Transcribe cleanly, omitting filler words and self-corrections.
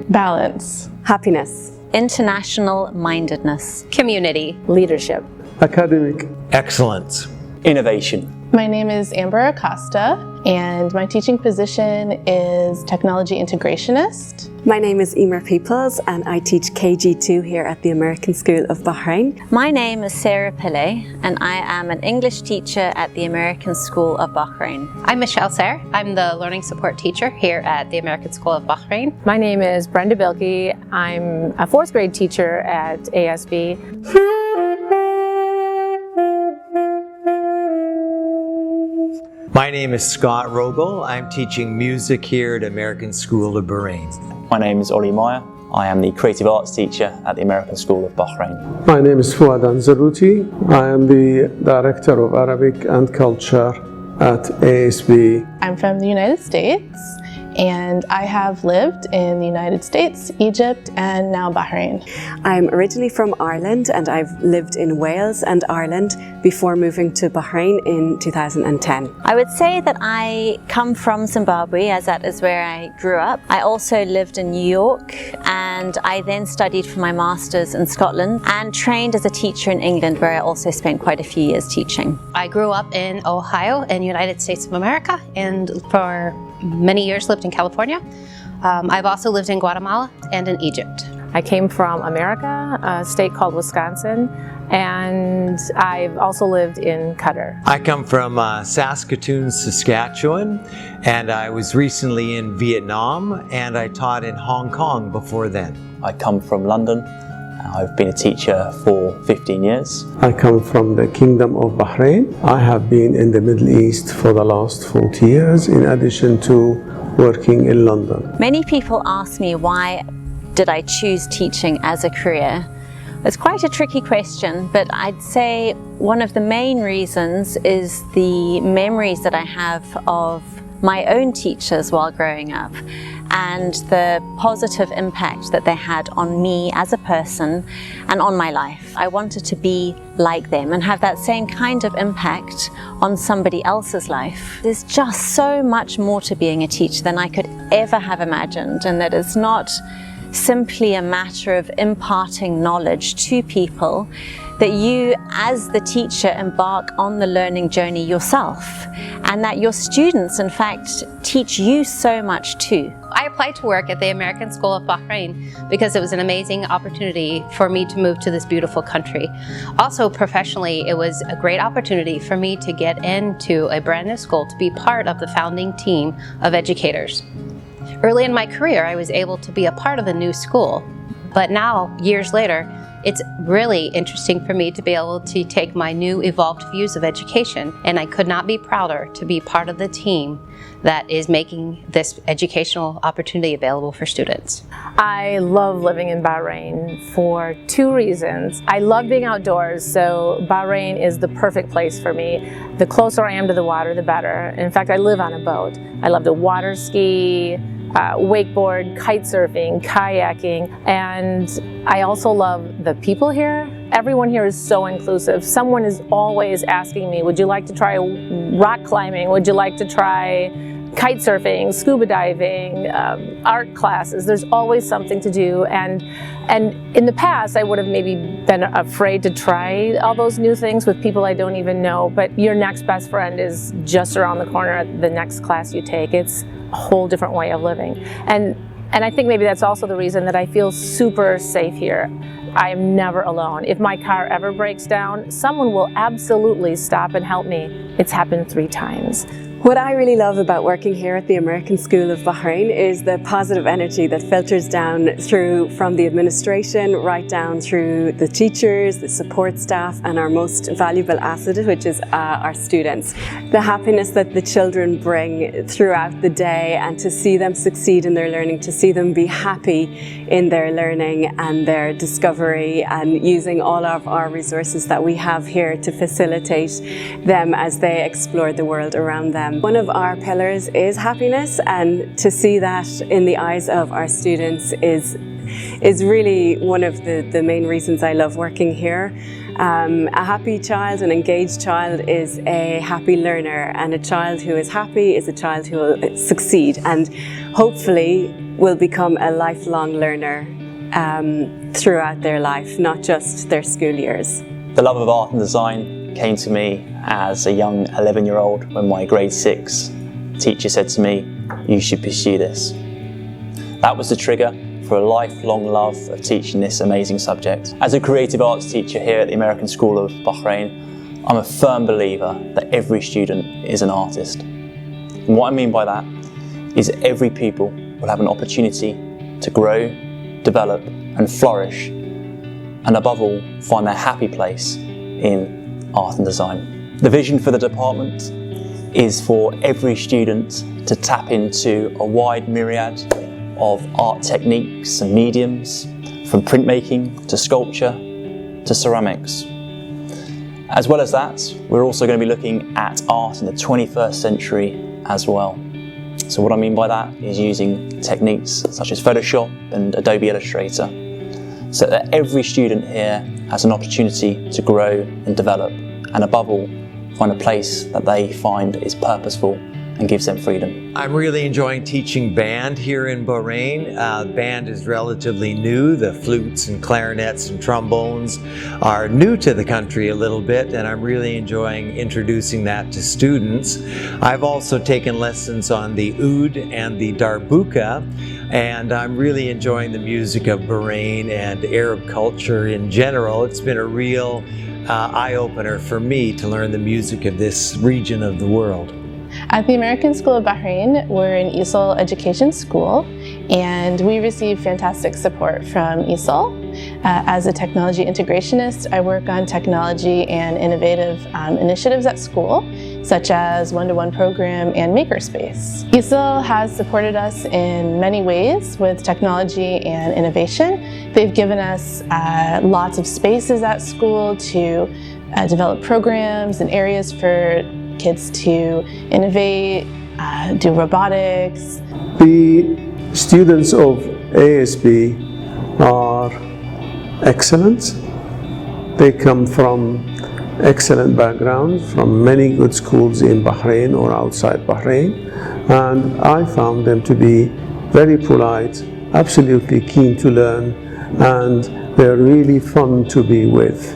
Balance. Happiness. International mindedness. Community. Leadership. Academic. Excellence. Innovation. My name is Amber Acosta, and my teaching position is Technology Integrationist. My name is Emer Peoples, and I teach KG2 here at the American School of Bahrain. My name is Sarah Pillay, and I am an English teacher at the American School of Bahrain. I'm Michelle Sayre. I'm the learning support teacher here at the American School of Bahrain. My name is Brenda Bilkey. I'm a 4th grade teacher at ASB. My name is Scott Rogel. I'm teaching music here at American School of Bahrain. My name is Ollie Meyer. I am the creative arts teacher at the American School of Bahrain. My name is Fouad Anzarouti. I am the Director of Arabic and Culture at ASB. I'm from the United States, and I have lived in the United States, Egypt, and now Bahrain. I'm originally from Ireland, and I've lived in Wales and Ireland before moving to Bahrain in 2010. I would say that I come from Zimbabwe, as that is where I grew up. I also lived in New York, and I then studied for my master's in Scotland and trained as a teacher in England, where I also spent quite a few years teaching. I grew up in Ohio in the United States of America, and for many years lived in California. I've also lived in Guatemala and in Egypt. I came from America, a state called Wisconsin, and I've also lived in Qatar. I come from Saskatoon, Saskatchewan, and I was recently in Vietnam, and I taught in Hong Kong before then. I come from London. I've been a teacher for 15 years. I come from the Kingdom of Bahrain. I have been in the Middle East for the last 40 years, in addition to working in London. Many people ask me, why did I choose teaching as a career? It's quite a tricky question, but I'd say one of the main reasons is the memories that I have of my own teachers while growing up, and the positive impact that they had on me as a person and on my life. I wanted to be like them and have that same kind of impact on somebody else's life. There's just so much more to being a teacher than I could ever have imagined, and that it's not simply a matter of imparting knowledge to people, that you as the teacher embark on the learning journey yourself, and that your students in fact teach you so much too. I applied to work at the American School of Bahrain because it was an amazing opportunity for me to move to this beautiful country. Also professionally, it was a great opportunity for me to get into a brand new school, to be part of the founding team of educators. Early in my career, I was able to be a part of a new school, but now, years later, it's really interesting for me to be able to take my new evolved views of education, and I could not be prouder to be part of the team that is making this educational opportunity available for students. I love living in Bahrain for 2 reasons. I love being outdoors, so Bahrain is the perfect place for me. The closer I am to the water, the better. In fact, I live on a boat. I love to water ski, wakeboard, kite surfing, kayaking, and I also love the people here. Everyone here is so inclusive. Someone is always asking me, would you like to try rock climbing? Would you like to try kite surfing, scuba diving, art classes? There's always something to do, and in the past I would have maybe been afraid to try all those new things with people I don't even know, but your next best friend is just around the corner at the next class you take. It's a whole different way of living, and I think maybe that's also the reason that I feel super safe here. I am never alone. If my car ever breaks down, someone will absolutely stop and help me. It's happened 3 times. What I really love about working here at the American School of Bahrain is the positive energy that filters down through from the administration right down through the teachers, the support staff, and our most valuable asset, which is our students. The happiness that the children bring throughout the day, and to see them succeed in their learning, to see them be happy in their learning and their discovery, and using all of our resources that we have here to facilitate them as they explore the world around them. One of our pillars is happiness, and to see that in the eyes of our students is really one of the main reasons I love working here. A happy child, an engaged child, is a happy learner, and a child who is happy is a child who will succeed. And hopefully will become a lifelong learner throughout their life, not just their school years. The love of art and design came to me as a young 11-year-old when my grade 6 teacher said to me, "You should pursue this." That was the trigger for a lifelong love of teaching this amazing subject. As a creative arts teacher here at the American School of Bahrain, I'm a firm believer that every student is an artist. And what I mean by that is every pupil will have an opportunity to grow, develop and flourish, and above all, find their happy place in art and design. The vision for the department is for every student to tap into a wide myriad of art techniques and mediums, from printmaking to sculpture to ceramics. As well as that, we're also going to be looking at art in the 21st century as well. So what I mean by that is using techniques such as Photoshop and Adobe Illustrator, so that every student here has an opportunity to grow and develop, and above all, find a place that they find is purposeful and gives them freedom. I'm really enjoying teaching band here in Bahrain. Band is relatively new. The flutes and clarinets and trombones are new to the country a little bit, and I'm really enjoying introducing that to students. I've also taken lessons on the oud and the darbuka, and I'm really enjoying the music of Bahrain and Arab culture in general. It's been a real eye-opener for me to learn the music of this region of the world. At the American School of Bahrain, we're an ESOL education school, and we receive fantastic support from ESOL. As a technology integrationist, I work on technology and innovative initiatives at school, such as one-to-one program and makerspace. ESOL has supported us in many ways with technology and innovation. They've given us lots of spaces at school to develop programs and areas for kids to innovate, do robotics. The students of ASB are excellent. They come from excellent backgrounds, from many good schools in Bahrain or outside Bahrain, and I found them to be very polite, absolutely keen to learn, and they're really fun to be with.